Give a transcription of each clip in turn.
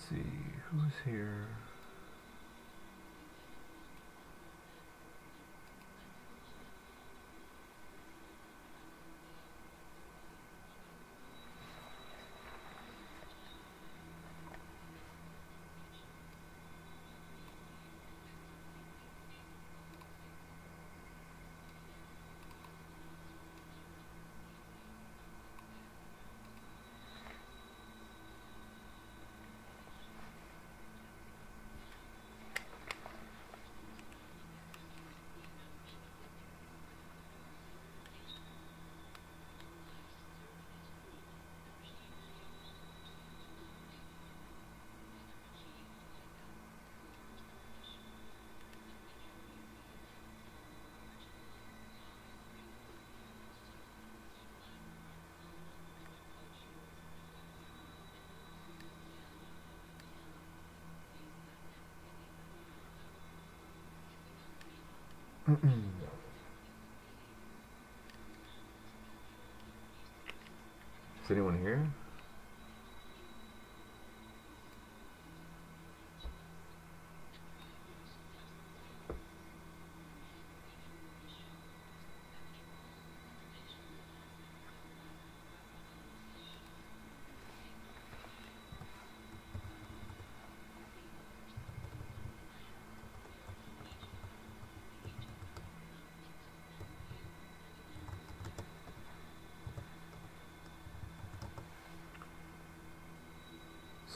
see, who's here? Is anyone here?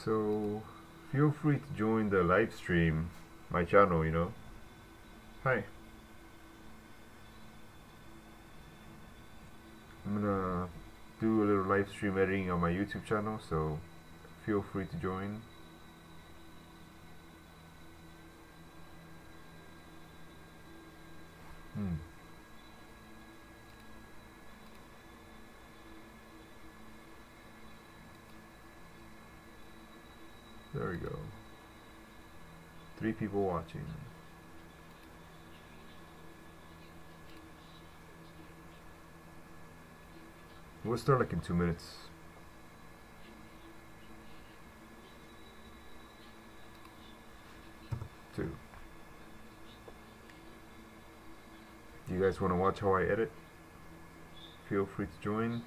So feel free to join the live stream, my channel, you know. Hi. I'm gonna do a little live stream editing on my YouTube channel, so feel free to join. There we go. 3 people watching. We'll start like in 2 minutes. Two. Do you guys want to watch how I edit? Feel free to join.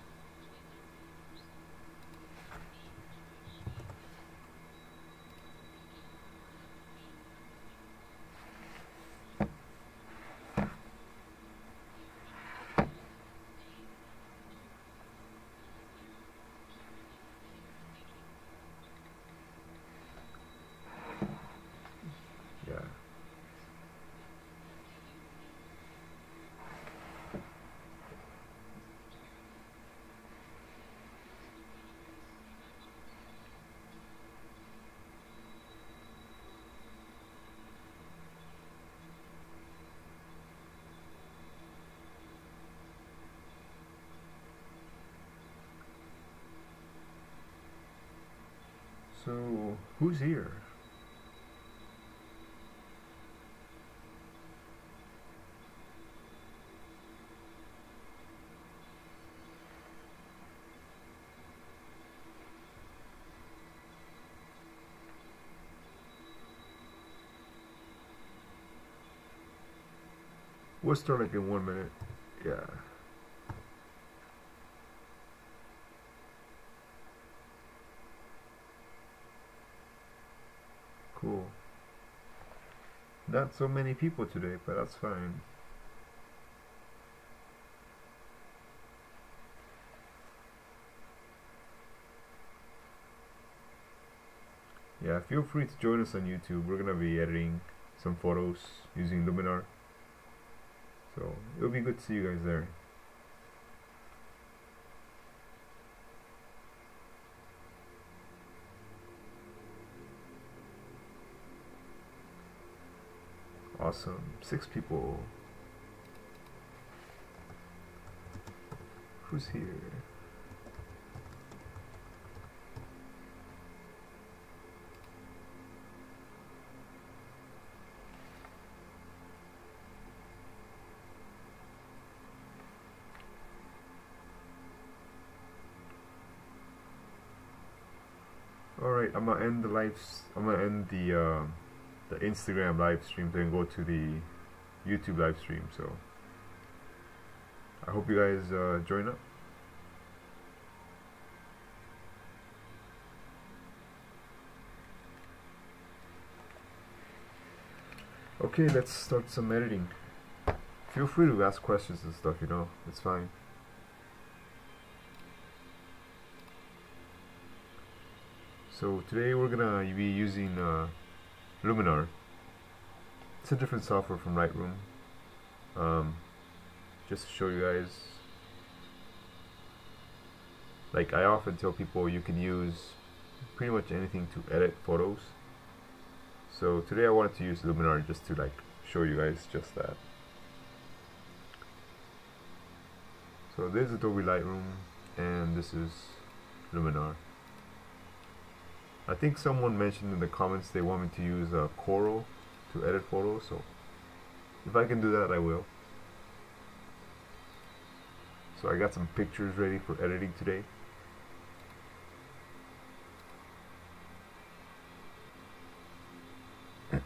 So, who's here? We'll start like in 1 minute. Yeah. Cool. Not so many people today, but that's fine. Yeah, feel free to join us on YouTube. We're gonna be editing some photos using Luminar. So it'll be good to see you guys there. Awesome. 6 people. Who's here? Alright, I'm gonna end the Instagram live stream and go to the YouTube live stream. So I hope you guys join up. Okay, let's start some editing. Feel free to ask questions and stuff, you know, it's fine. So today we're gonna be using Luminar. It's a different software from Lightroom. Just to show you guys, like I often tell people, you can use pretty much anything to edit photos. So today I wanted to use Luminar just to like show you guys just that. So this is Adobe Lightroom and this is Luminar. I think someone mentioned in the comments they want me to use Coral to edit photos, so if I can do that I will. So I got some pictures ready for editing today. I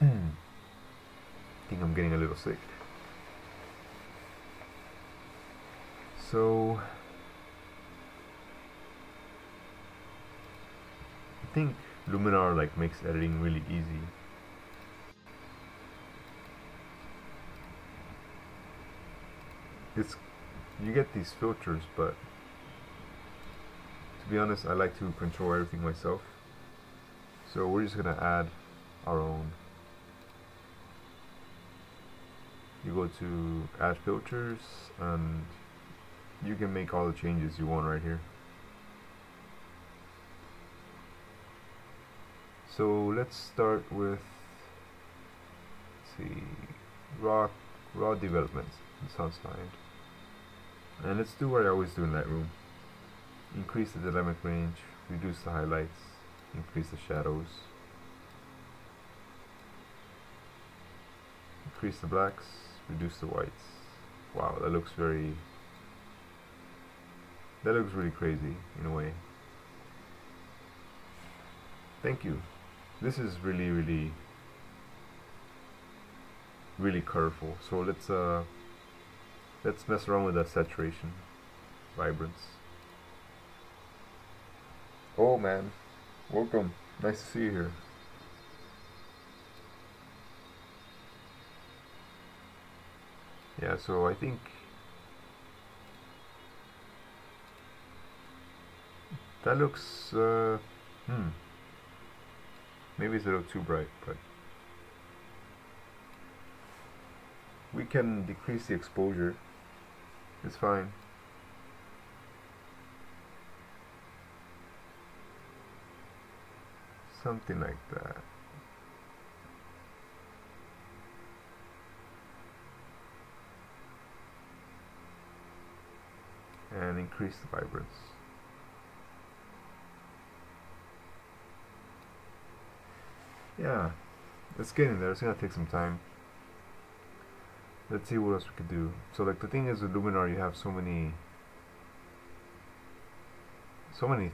think I'm getting a little sick. So I think Luminar like makes editing really easy. You get these filters, but to be honest, I like to control everything myself. So we're just gonna add our own. You go to add filters and you can make all the changes you want right here. So let's start with, let's see, raw development. It sounds fine. And let's do what I always do in Lightroom. Increase the dynamic range, reduce the highlights, increase the shadows, increase the blacks, reduce the whites. Wow, that looks really crazy in a way. Thank you. This is really colorful. So let's mess around with that saturation, vibrance. Oh man, welcome. Nice to see you here. Yeah, so I think that looks maybe it's a little too bright, but we can decrease the exposure. It's fine. Something like that. And increase the vibrance. Yeah, let's get in there. It's gonna take some time. Let's see what else we could do. So like the thing is with Luminar, you have so many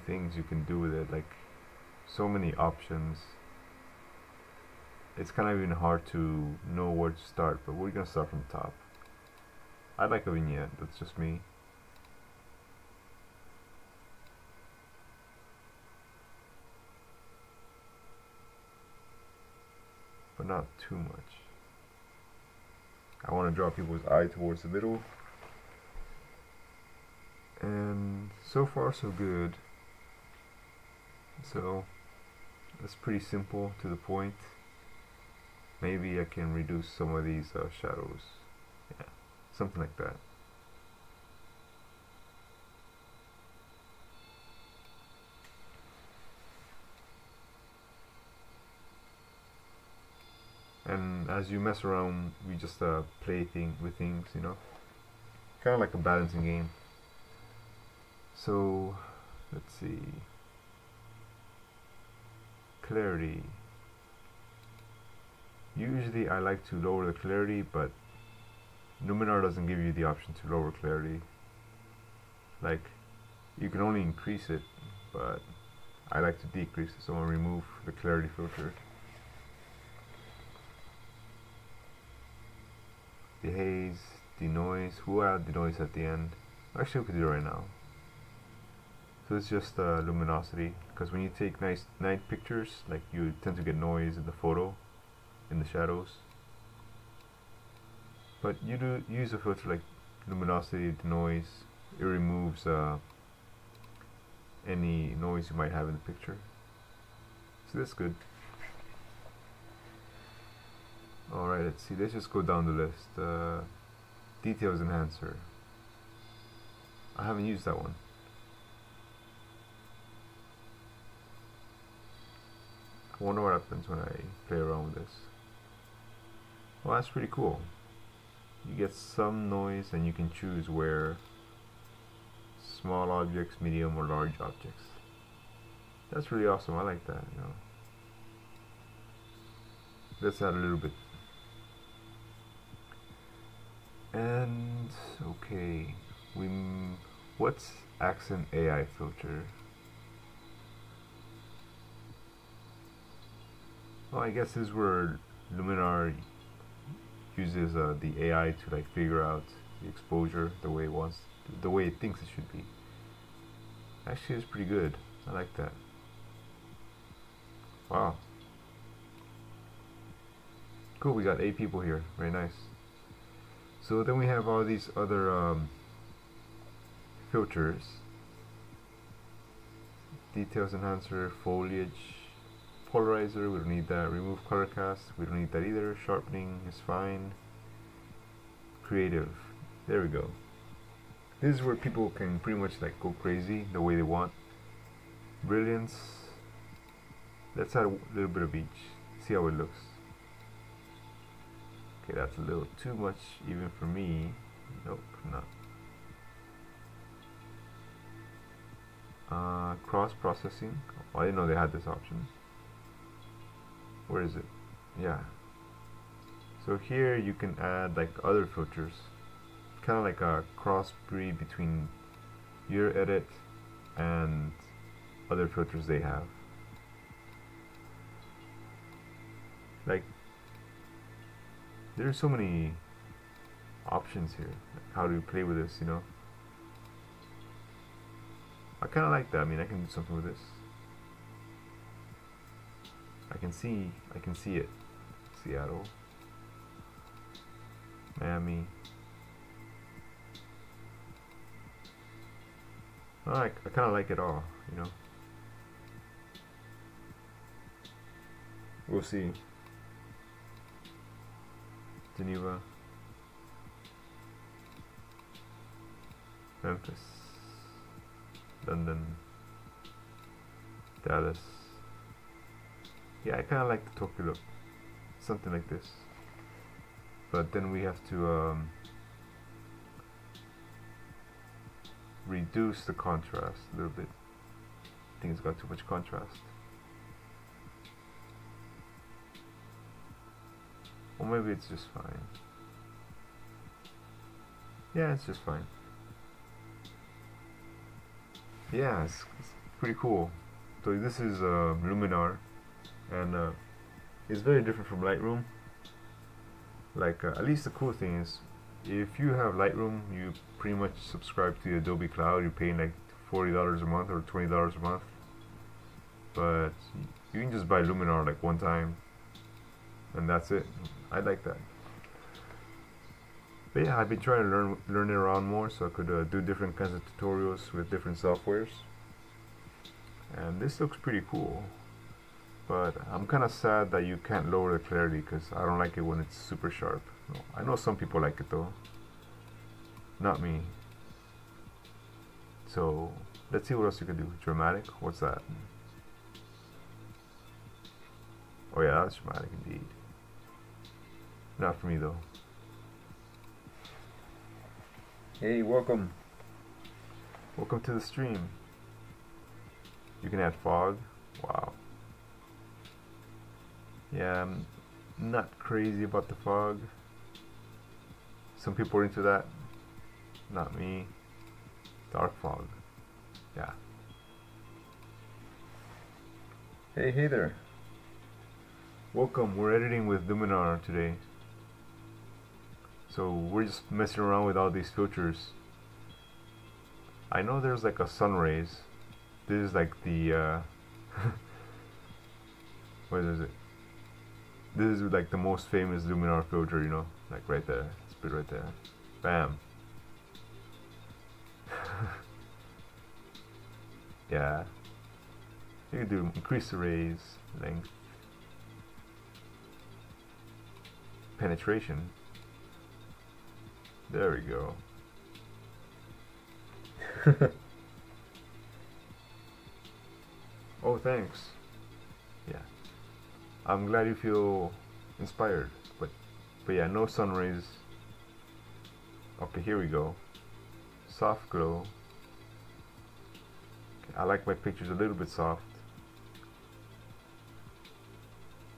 things you can do with it, like so many options. It's kind of even hard to know where to start, but we're gonna start from the top. I like a vignette, that's just me. But not too much. I want to draw people's eye towards the middle. And so far so good. So that's pretty simple, to the point. Maybe I can reduce some of these shadows. Yeah, something like that. And as you mess around, we just play with things, you know, kind of like a balancing game. So let's see, clarity. Usually I like to lower the clarity, but Luminar doesn't give you the option to lower clarity. Like, you can only increase it, but I like to decrease it, so I'm going to remove the clarity filter. The haze, the noise, we'll add the noise at the end. Actually, we could do it right now. So it's just luminosity, because when you take nice night pictures, like you tend to get noise in the photo, in the shadows. But you do use a filter like luminosity, the noise, it removes any noise you might have in the picture. So that's good. Alright, let's see, let's just go down the list. Details enhancer. I haven't used that one. I wonder what happens when I play around with this. Well, that's pretty cool. You get some noise and you can choose where small objects, medium or large objects. That's really awesome. I like that, you know. Let's add a little bit. And okay, what's accent AI filter? Well, I guess this is where Luminar uses the AI to like figure out the exposure the way it wants, the way it thinks it should be. Actually, it's pretty good. I like that. Wow. Cool. We got 8 people here. Very nice. So then we have all these other filters. Details enhancer, foliage, polarizer, we don't need that. Remove color cast, we don't need that either. Sharpening is fine. Creative, there we go. This is where people can pretty much like go crazy the way they want. Brilliance, let's add a little bit of each, see how it looks. Okay, that's a little too much even for me. Nope, not. Cross processing, oh, I didn't know they had this option. Where is it? Yeah. So here you can add like other filters, kind of like a crossbreed between your edit and other filters they have. Like, there's so many options here, like how to play with this, you know. I kind of like that. I mean, I can do something with this. I can see it. Seattle, Miami. I kind of like it all, you know. We'll see. Geneva, Memphis, London, Dallas. Yeah, I kind of like the Tokyo look, something like this. But then we have to reduce the contrast a little bit. I think it's got too much contrast. Or maybe it's just fine. Yeah, it's just fine. Yeah, it's pretty cool. So this is Luminar, and it's very different from Lightroom. Like at least the cool thing is, if you have Lightroom, you pretty much subscribe to the Adobe Cloud. You're paying like $40 a month or $20 a month, but you can just buy Luminar like one time, and that's it. I like that. But yeah, I've been trying to learn it around more, so I could do different kinds of tutorials with different softwares. And this looks pretty cool. But I'm kind of sad that you can't lower the clarity, because I don't like it when it's super sharp. I know some people like it though. Not me. So let's see what else you can do. Dramatic? What's that? Oh yeah, that's dramatic indeed. Not for me though. Hey, welcome. Welcome to the stream. You can add fog. Wow. Yeah, I'm not crazy about the fog. Some people are into that. Not me. Dark fog. Yeah. Hey there. Welcome. We're editing with Luminar today. So we're just messing around with all these filters. I know there's like a sun rays. This is like the what is it? This is like the most famous Luminar filter, you know, like right there. Let's put it right there. Bam. Yeah. You can do increase the rays, length, penetration. There we go. Oh, thanks. Yeah. I'm glad you feel inspired. But yeah, no sun rays. Okay, here we go. Soft glow. Okay, I like my pictures a little bit soft.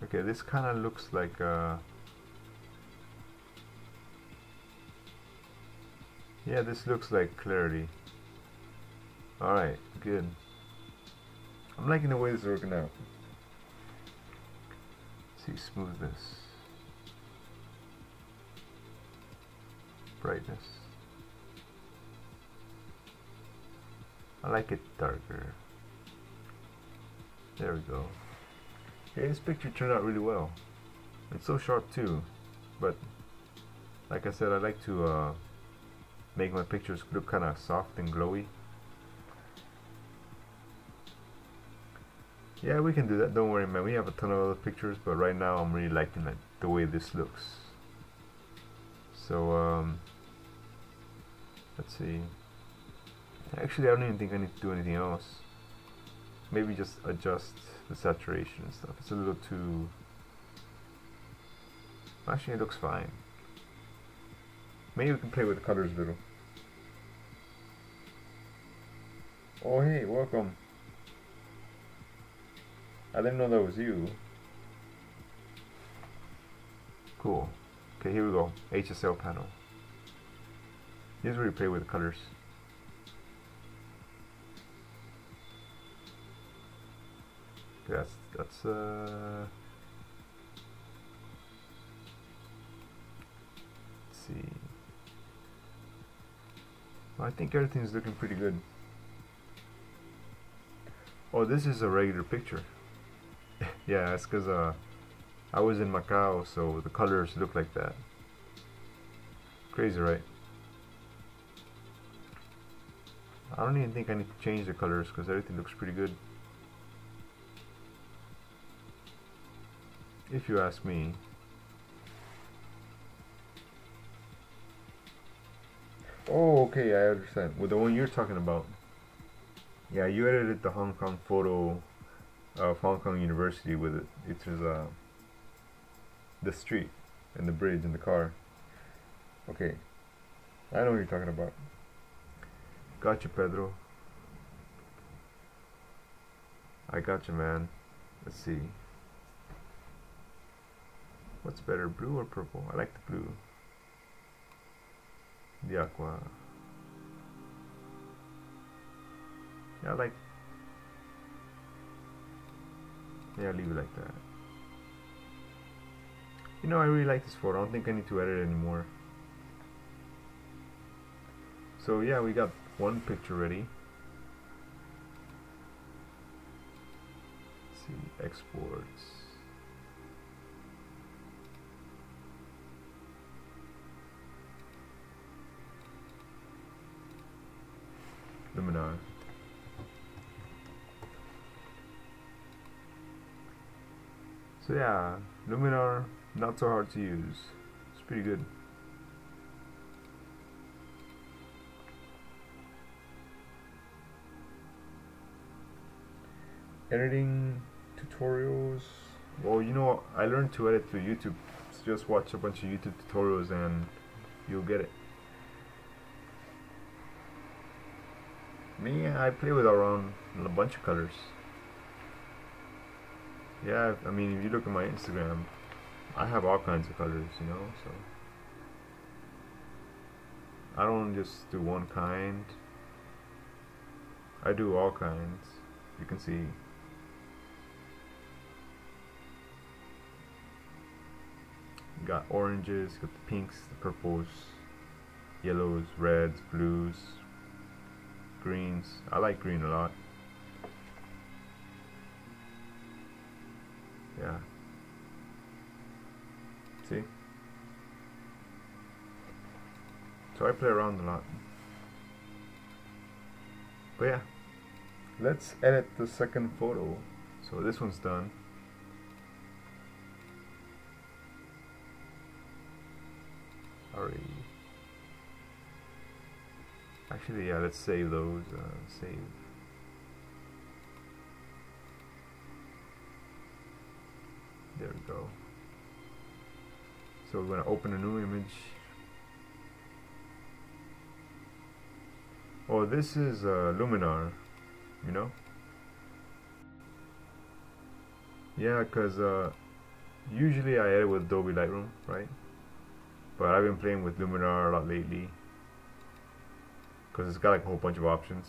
Okay, this kind of looks like yeah, this looks like clarity. Alright, good. I'm liking the way this is working out. Let's see, smoothness. Brightness. I like it darker. There we go. Okay, this picture turned out really well. It's so sharp too, but like I said, I like to make my pictures look kind of soft and glowy. Yeah, we can do that, don't worry man, we have a ton of other pictures, but right now I'm really liking the way this looks. So let's see. Actually, I don't even think I need to do anything else. Maybe just adjust the saturation and stuff. It's a little too... Actually, it looks fine. Maybe we can play with the colors a little. Oh hey, welcome. I didn't know that was you. Cool. Okay, here we go. HSL panel. Here's where you play with the colors. Okay, let's see. Well, I think everything's looking pretty good. Oh, this is a regular picture. Yeah, it's because I was in Macau, so the colors look like that. Crazy, right? I don't even think I need to change the colors because everything looks pretty good. If you ask me. Oh, okay, I understand. With the one you're talking about. Yeah, you edited the Hong Kong photo of Hong Kong University with it. It was the street and the bridge and the car. Okay, I know what you're talking about. Gotcha, Pedro. I gotcha, man. Let's see. What's better, blue or purple? I like the blue. The aqua. Yeah, yeah, leave it like that. You know, I really like this photo. I don't think I need to edit it anymore. So yeah, we got one picture ready. Let's see, exports. Luminar. So yeah, Luminar, not so hard to use. It's pretty good. Editing tutorials. Well, you know, I learned to edit through YouTube. So just watch a bunch of YouTube tutorials and you'll get it. Me, I play with around a bunch of colors. Yeah, I mean, if you look at my Instagram, I have all kinds of colors, you know, so I don't just do one kind. I do all kinds. You can see. got oranges, got the pinks, the purples, yellows, reds, blues, greens. I like green a lot. Yeah. See? So I play around a lot. But yeah, let's edit the second photo. So this one's done. Alright. Actually, yeah, let's save those. Save. There we go. So we're going to open a new image. Oh, this is Luminar, you know? Yeah, because usually I edit with Adobe Lightroom, right? But I've been playing with Luminar a lot lately because it's got like a whole bunch of options.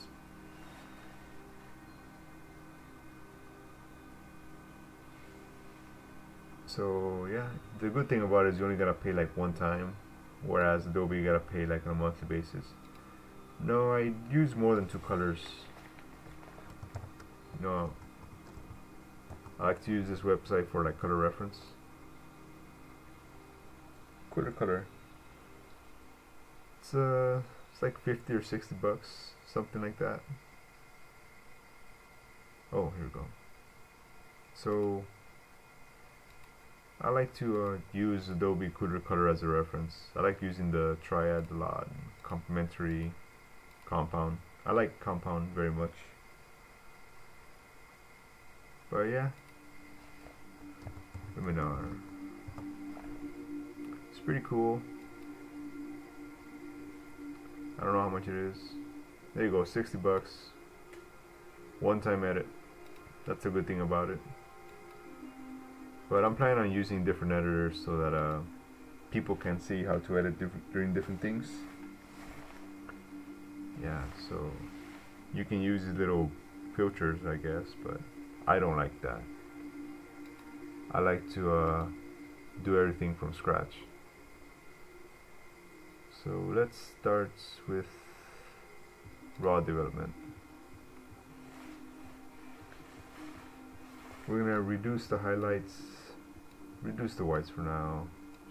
So yeah, the good thing about it is you only gotta pay like one time, whereas Adobe you gotta pay like on a monthly basis. No, I use more than 2 colors. No, I like to use this website for like color reference. Color. It's like 50 or 60 bucks, something like that. Oh, here we go. So I like to use Adobe Color as a reference. I like using the triad a lot, complementary, compound. I like compound very much. But yeah, Luminar. It's pretty cool. I don't know how much it is. There you go, 60 bucks. One-time edit. That's a good thing about it. But I'm planning on using different editors so that people can see how to edit during different things. Yeah, so you can use these little filters, I guess, but I don't like that. I like to do everything from scratch. So let's start with raw development. We're gonna reduce the highlights, reduce the whites for now,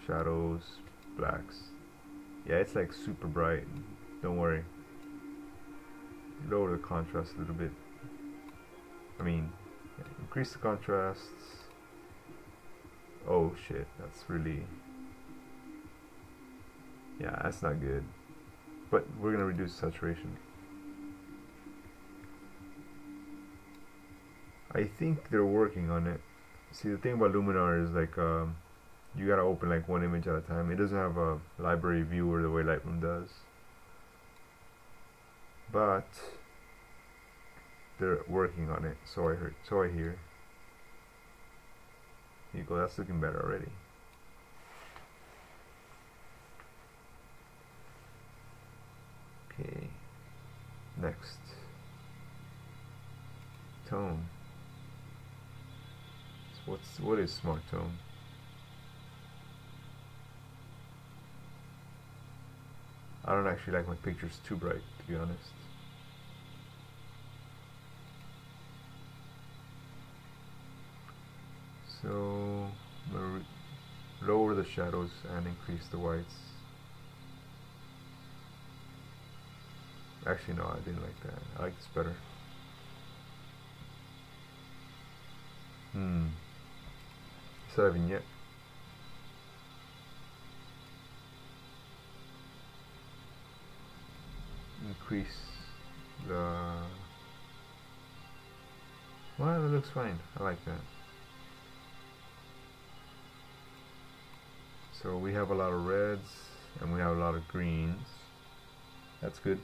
shadows, blacks. Yeah, it's like super bright, don't worry. Lower the contrast a little bit. I mean, yeah, increase the contrast. Oh shit, that's really, yeah, that's not good. But we're gonna reduce saturation. I think they're working on it. See, the thing about Luminar is like you gotta open like one image at a time. It doesn't have a library viewer the way Lightroom does. But they're working on it, so I heard, so I hear. Here you go, that's looking better already. Okay, next, tone. So what is smart tone? I don't actually like my pictures too bright, to be honest. So lower the shadows and increase the whites. Actually no, I didn't like that. I like this better. Is that a vignette? Increase the... Well, that looks fine. I like that. So we have a lot of reds and we have a lot of greens. That's good.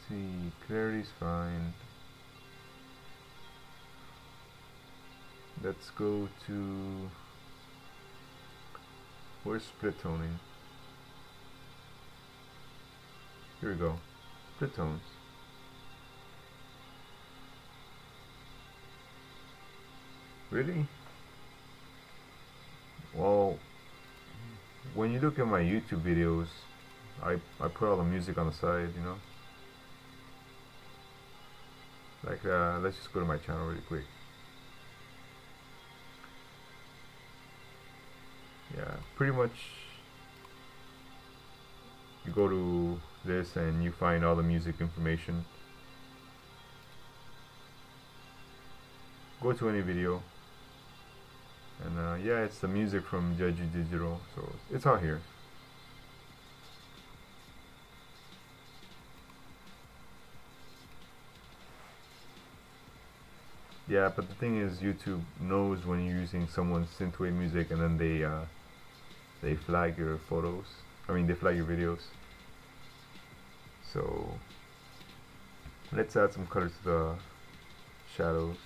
See, clarity's fine. Let's go to, where's split toning? Here we go, split tones. Really? Well, when you look at my YouTube videos, I put all the music on the side, you know. Like, let's just go to my channel really quick. Yeah, pretty much you go to this and you find all the music information. Go to any video, and yeah, it's the music from Jeju Digital, so it's all here. Yeah, but the thing is, YouTube knows when you're using someone's synthwave music, and then they flag your photos. I mean, they flag your videos. So let's add some colors to the shadows.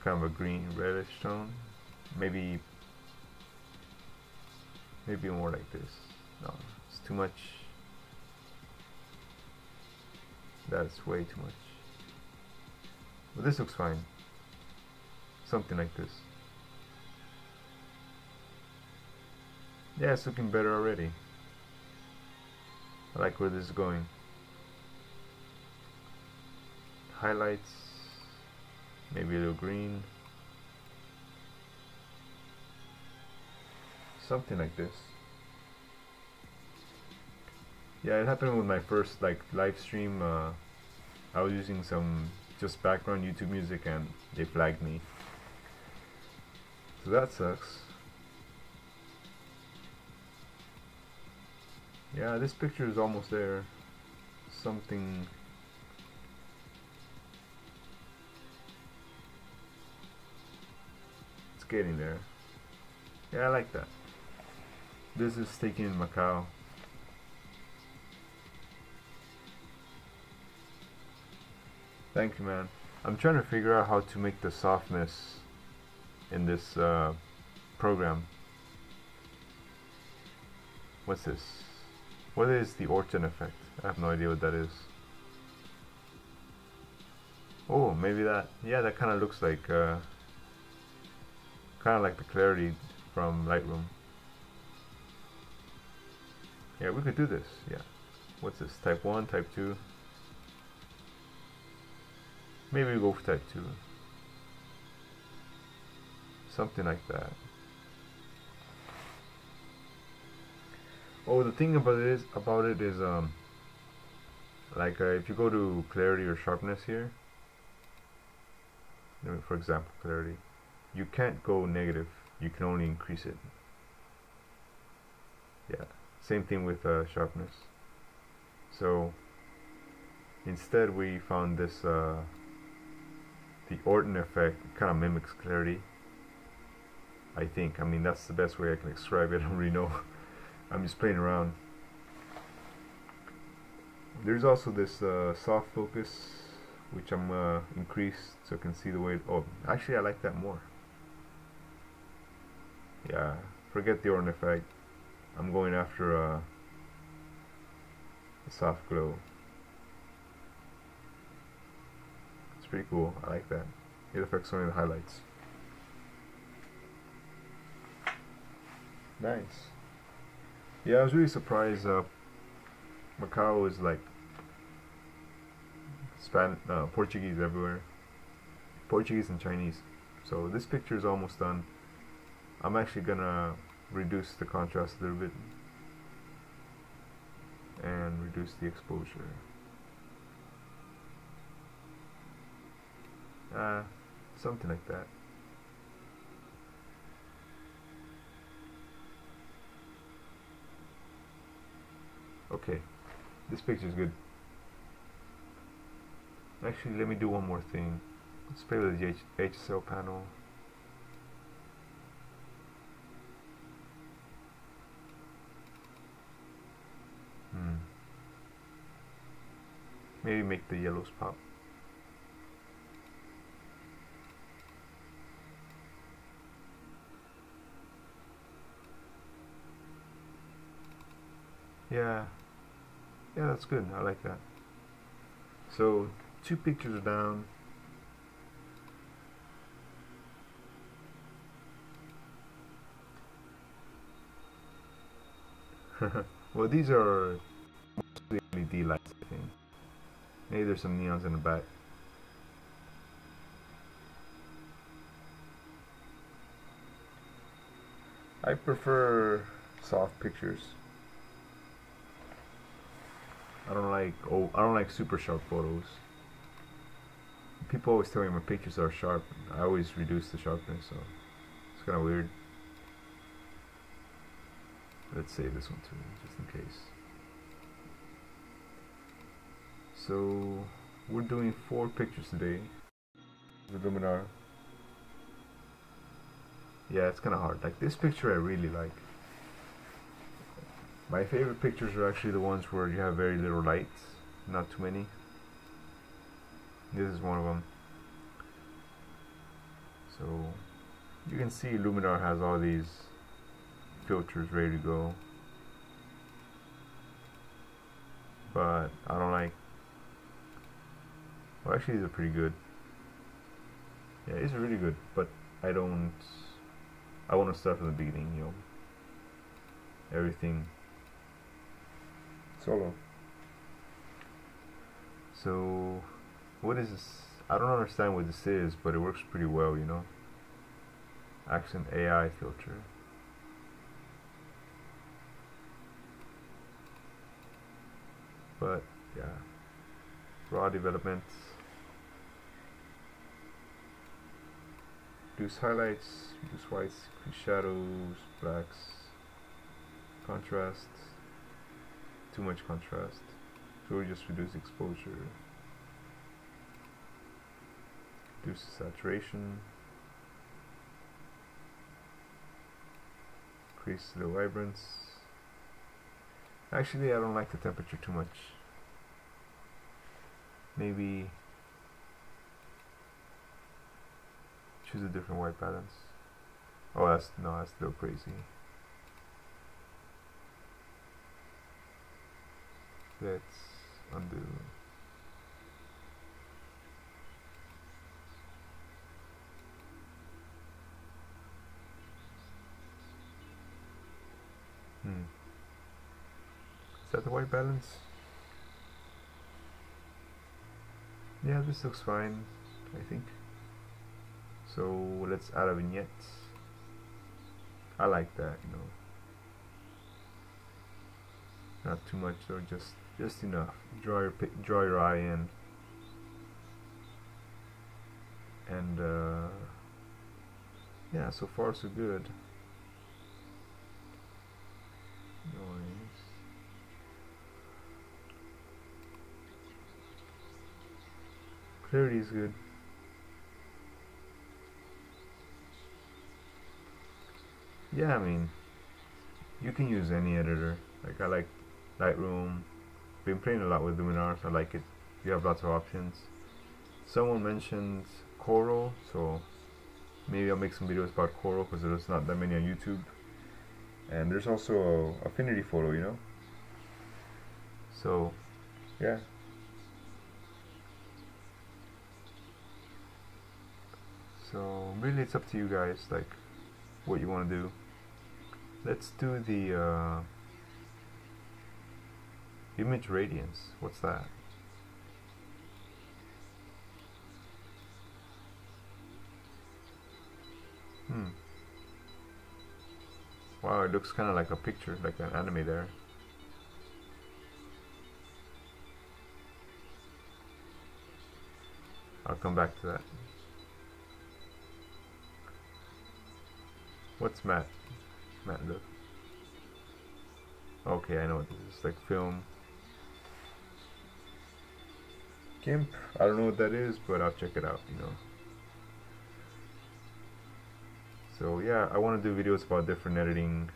Kind of a green reddish tone. Maybe more like this. No, it's too much. That's way too much. But this looks fine. Something like this. Yeah, it's looking better already. I like where this is going. Highlights, maybe a little green. Something like this. Yeah, it happened with my first live stream. I was using some just background YouTube music and they flagged me. So that sucks. Yeah, this picture is almost there. Something. It's getting there. Yeah, I like that. This is taken in Macau. Thank you, man. I'm trying to figure out how to make the softness in this program. What's this? What is the Orton effect? I have no idea what that is. Oh, maybe that. Yeah, that kind of looks like kind of like the clarity from Lightroom. Yeah, we could do this. Yeah. What's this? Type 1, type 2. Maybe we go for type 2. Something like that. Oh, the thing about it is if you go to clarity or sharpness here, for example, clarity, you can't go negative. You can only increase it. Yeah. Same thing with sharpness. So instead we found this the Orton effect kind of mimics clarity, I think. I mean, that's the best way I can describe it. I don't really know. I'm just playing around. There's also this soft focus, which I'm increased so I can see the way. Oh, actually I like that more. Yeah, forget the Orton effect. I'm going after a soft glow. It's pretty cool. I like that. It affects only the highlights. Nice. Yeah, I was really surprised. Macau is like Portuguese everywhere. Portuguese and Chinese. So this picture is almost done. I'm actually gonna reduce the contrast a little bit and reduce the exposure. Something like that. Okay, this picture is good. Actually, let me do one more thing. Let's play with the HSL panel. Maybe make the yellows pop. Yeah, that's good. I like that. So 2 pictures are down. Well, these are mostly LED lights, I think. Maybe there's some neons in the back. I prefer soft pictures. I don't like super sharp photos. People always tell me my pictures are sharp. I always reduce the sharpness, so it's kind of weird. Let's save this one too, just in case. So we're doing 4 pictures today with Luminar. Yeah, it's kind of hard. Like this picture I really like. My favorite pictures are actually the ones where you have very little light, not too many. This is one of them. So you can see Luminar has all these filters ready to go, but I don't like. Well, actually, these are pretty good. Yeah, these are really good, but I want to start from the beginning, you know. Everything solo. So what is this? I don't understand what this is, but it works pretty well, you know. Accent AI filter. But yeah, raw development. Reduce highlights, reduce whites, increase shadows, blacks, contrast, too much contrast. So we just reduce exposure, reduce saturation, increase the vibrance. Actually, I don't like the temperature too much. Maybe choose a different white balance. Oh, that's still crazy. Let's undo. Is that the white balance? Yeah, this looks fine, I think. So let's add a vignette. I like that, you know. Not too much, or just enough. Draw your eye in, and yeah, so far so good. Noise. Clarity is good. Yeah, I mean, you can use any editor. Like I like Lightroom. Been playing a lot with Luminar, so I like it. You have lots of options. Someone mentioned Coral, so maybe I'll make some videos about Coral because there's not that many on YouTube. And there's also a Affinity Photo, you know. So yeah. So really, it's up to you guys, like what you want to do. Let's do the image radiance. What's that? Wow, it looks kind of like a picture, like an anime there. I'll come back to that. What's matte? Matte look. Okay, I know what this is. Like film. GIMP. I don't know what that is, but I'll check it out, you know. So yeah, I want to do videos about different editing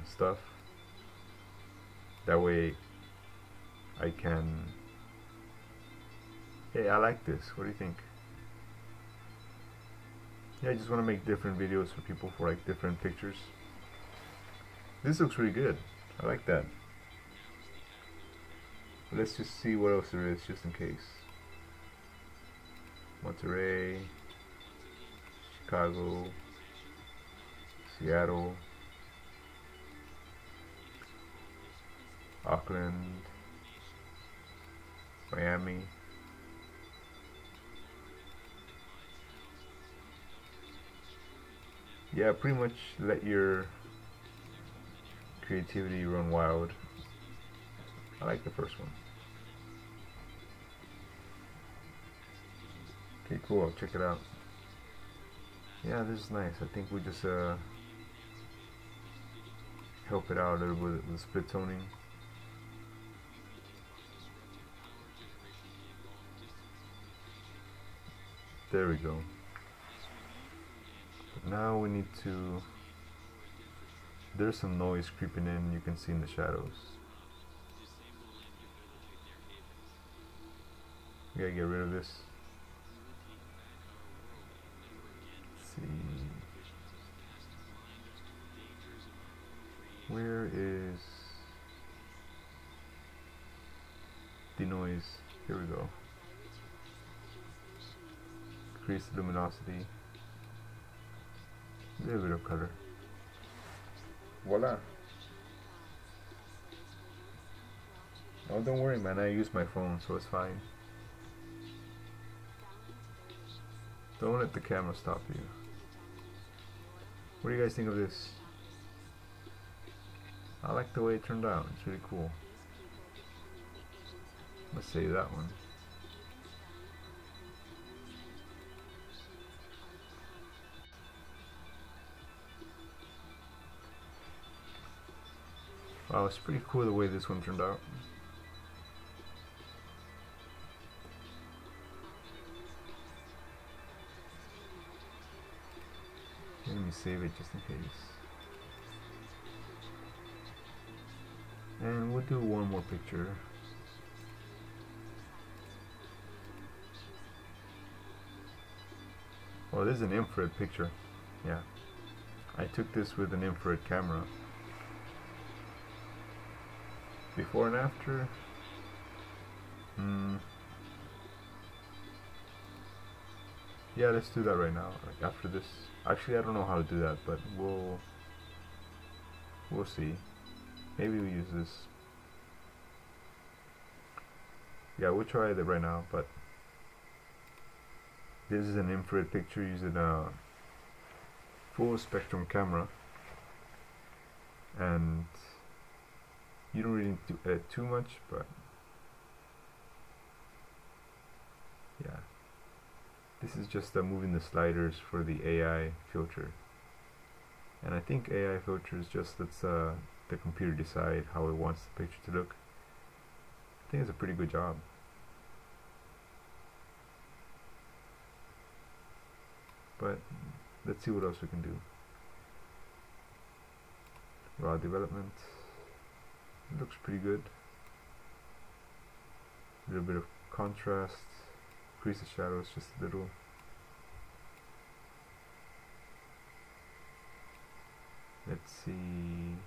stuff. That way I can... Hey, I like this. What do you think? Yeah, I just want to make different videos for people for like different pictures. This looks really good. I like that. Let's just see what else there is, just in case. Monterey, Chicago, Seattle, Auckland, Miami. Yeah, pretty much let your creativity run wild. I like the first one. Okay, cool, I'll check it out. Yeah, this is nice. I think we just help it out a little bit with split toning. There we go. But now we need to, there's some noise creeping in, you can see in the shadows. We gotta get rid of this. Let's see. Where is the noise? Here we go. Increase the luminosity. A little bit of color. Voila. Oh, don't worry, man. I use my phone, so it's fine. Don't let the camera stop you. What do you guys think of this? I like the way it turned out. It's really cool. Let's save that one. Wow, it's pretty cool the way this one turned out. Let me save it just in case. And we'll do one more picture. Oh, this is an infrared picture. Yeah. I took this with an infrared camera. Before and after. Yeah, let's do that right now. Like after this. Actually, I don't know how to do that, but we'll see. Maybe we use this. Yeah, we'll try that right now, but this is an infrared picture using a full spectrum camera, and you don't really need to edit too much, but yeah, this is just moving the sliders for the AI filter, and I think AI filters just lets the computer decide how it wants the picture to look. I think it's a pretty good job. But let's see what else we can do. Raw development. It looks pretty good. A little bit of contrast. Increase the shadows just a little. Let's see.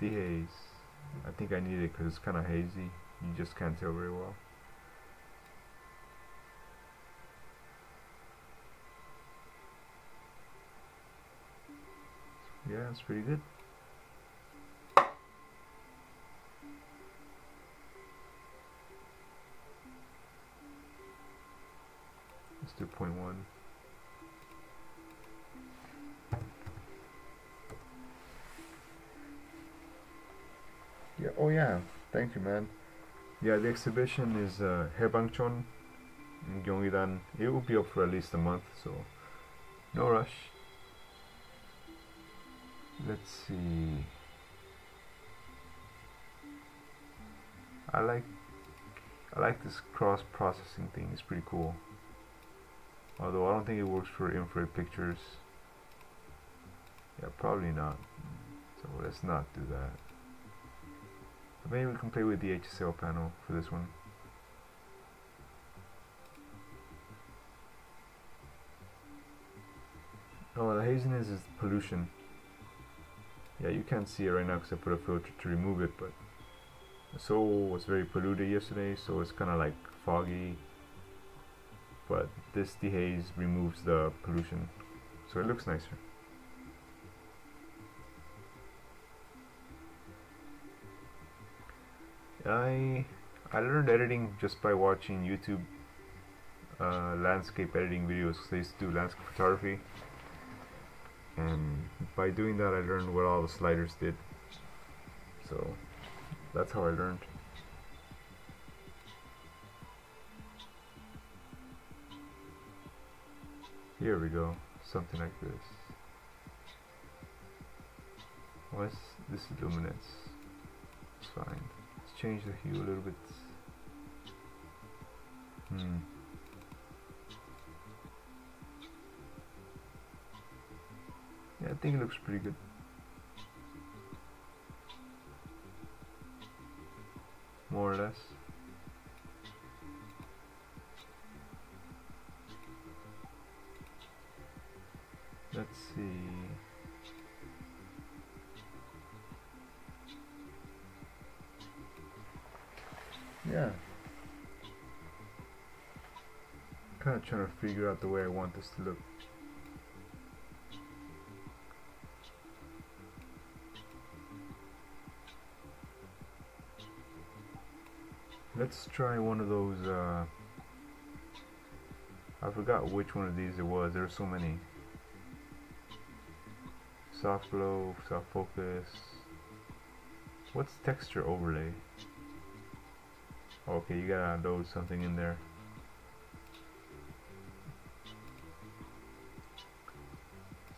Dehaze. I think I need it because it's kind of hazy. You just can't tell very well. Yeah, it's pretty good. Let's do 0.1. Yeah, oh yeah, thank you, man. Yeah, the exhibition is Haebangchon in Gyeonggi-dan. It will be up for at least a month, so no rush. Let's see. I like this cross-processing thing. It's pretty cool. Although I don't think it works for infrared pictures. Yeah, probably not. So let's not do that. But maybe we can play with the HSL panel for this one. Oh, the haziness is pollution. Yeah, you can't see it right now because I put a filter to remove it, but Seoul was very polluted yesterday, so it's kind of like foggy, but this dehaze removes the pollution, so it looks nicer. I learned editing just by watching YouTube landscape editing videos, because I used to do landscape photography, and by doing that I learned what all the sliders did, so that's how I learned. Here we go, something like this. What's this luminance? It's fine. Let's change the hue a little bit. Yeah, I think it looks pretty good. More or less. Let's see. Yeah. Kind of trying to figure out the way I want this to look. Let's try one of those, I forgot which one of these it was, there are so many. Soft glow, soft focus. What's texture overlay? Okay, you gotta load something in there.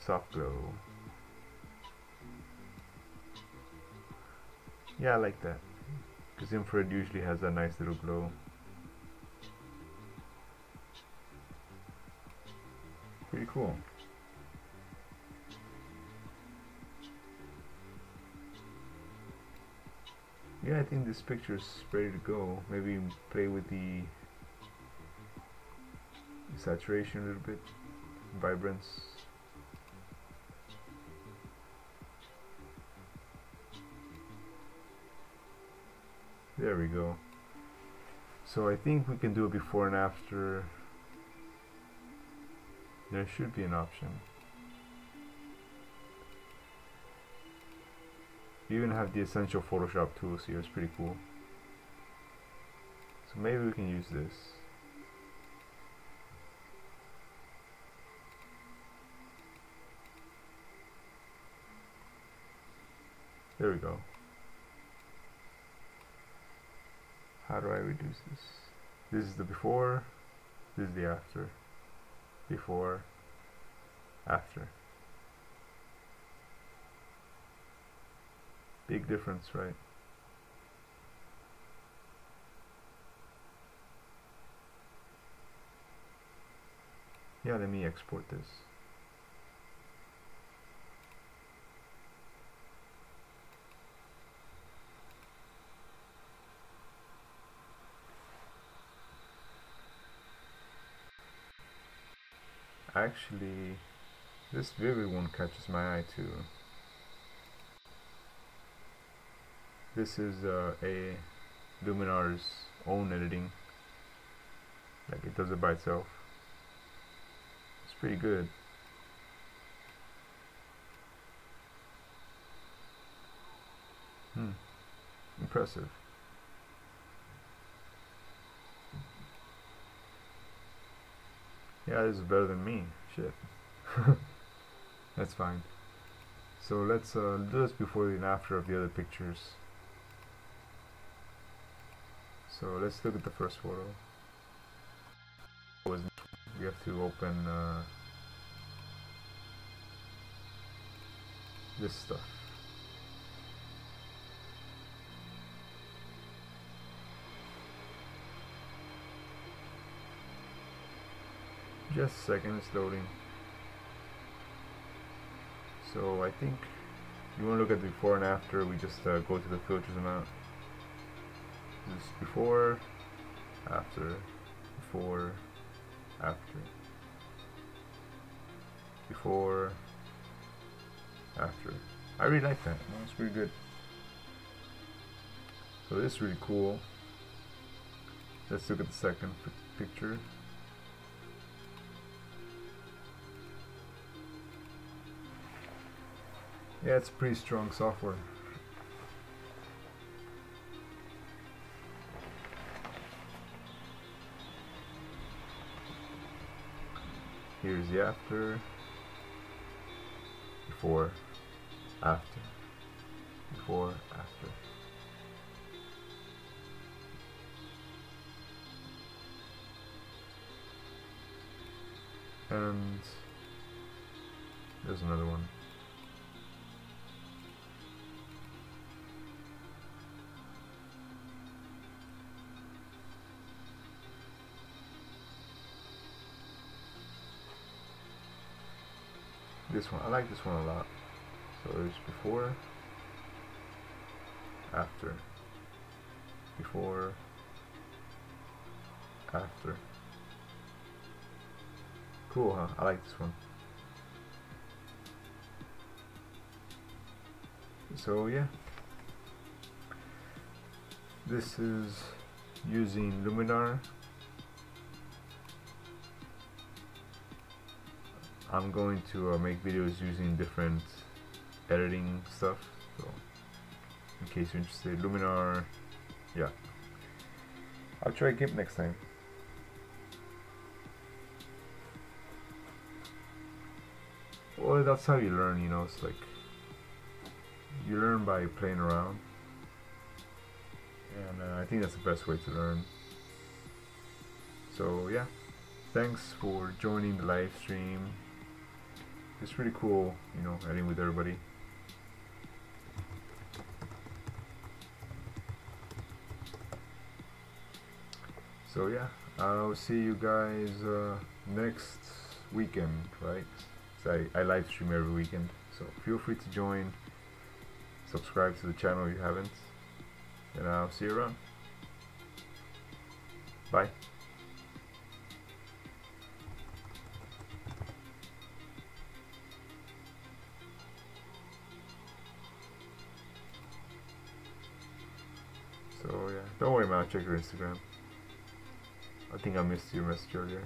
Soft glow. Yeah, I like that, because infrared usually has a nice little glow. Pretty cool. Yeah, I think this picture is ready to go. Maybe play with the saturation a little bit, vibrance. There we go. So I think we can do it before and after. There should be an option. You even have the essential Photoshop tools here, it's pretty cool. So maybe we can use this. There we go. How do I reduce this? This is the before, this is the after. Before, after. Big difference, right? Yeah, let me export this. Actually, this vivid one catches my eye too. This is a Luminar's own editing. Like, it does it by itself. It's pretty good. Impressive. Yeah, this is better than me. Shit. That's fine. So let's do this before and after of the other pictures. So let's look at the first photo. We have to open this stuff. Just a second, it's loading. So I think you want to look at the before and after. We just go to the filters amount. This is before, after, before, after, before, after. I really like that. That's pretty good. So this is really cool. Let's look at the second picture. Yeah, it's pretty strong software. Here's the after, before, after, before, after. And there's another one. This one, I like this one a lot. So there's before, after, before, after. Cool, huh? I like this one. So yeah, this is using Luminar. I'm going to make videos using different editing stuff, so in case you're interested, Luminar, yeah. I'll try GIMP next time. Well, that's how you learn, you know, it's like you learn by playing around, and I think that's the best way to learn. So yeah, thanks for joining the live stream. It's really cool, you know, editing with everybody. So yeah, I'll see you guys next weekend, right? So I live stream every weekend, so feel free to join, subscribe to the channel if you haven't, and I'll see you around. Bye. So yeah, don't worry man, I'll check your Instagram. I think I missed your message earlier.